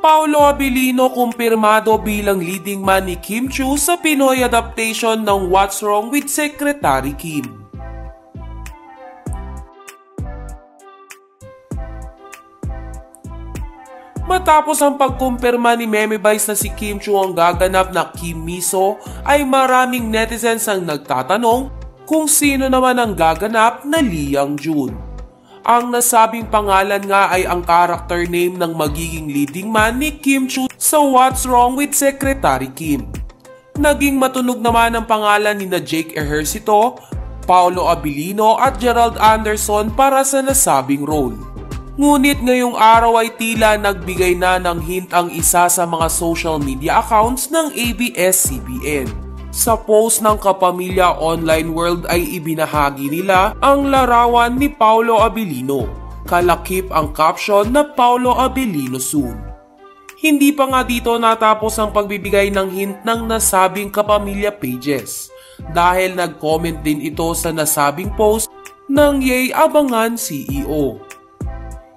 Paolo Abilino kumpirmado bilang leading man ni Kim Chiu sa Pinoy adaptation ng What's Wrong with Secretary Kim. Matapos ang pagkumpirma ni Meme Vice na si Kim Chiu ang gaganap na Kim Miso, ay maraming netizens ang nagtatanong kung sino naman ang gaganap na Lee Yang-jun. Ang nasabing pangalan nga ay ang character name ng magiging leading man ni Kim Chiu sa What's Wrong with Secretary Kim. Naging matunog naman ang pangalan ni Jake Ejercito, Paolo Abilino at Gerald Anderson para sa nasabing role. Ngunit ngayong araw ay tila nagbigay na ng hint ang isa sa mga social media accounts ng ABS-CBN. Sa post ng Kapamilya Online World ay ibinahagi nila ang larawan ni Paolo Abilino. Kalakip ang caption na Paolo Abilino soon. Hindi pa nga dito natapos ang pagbibigay ng hint ng nasabing Kapamilya pages dahil nag-comment din ito sa nasabing post ng Yay Abangan CEO.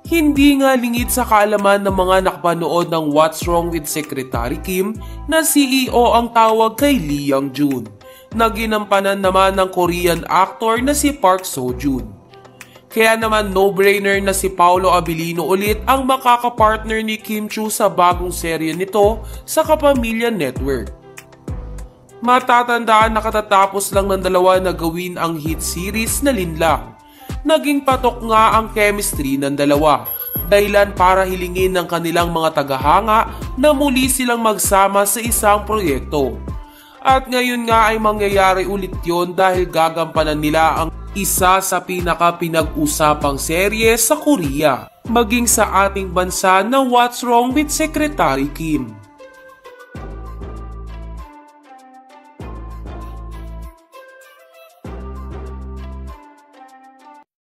Hindi nga lingid sa kaalaman ng mga nakapanood ng What's Wrong with Secretary Kim na CEO ang tawag kay Lee Yang-jun, na ginampanan naman ng Korean actor na si Park Seo-joon. Kaya naman no-brainer na si Paolo Abilino ulit ang makakapartner ni Kim Chiu sa bagong serye nito sa Kapamilya Network. Matatandaan na katatapos lang ng dalawa na gawin ang hit series na Linlang. Naging patok nga ang chemistry ng dalawa, dahilan para hilingin ng kanilang mga tagahanga na muli silang magsama sa isang proyekto. At ngayon nga ay mangyayari ulit yon dahil gagampanan nila ang isa sa pinaka-pinag-usapang serye sa Korea, maging sa ating bansa na What's Wrong with Secretary Kim.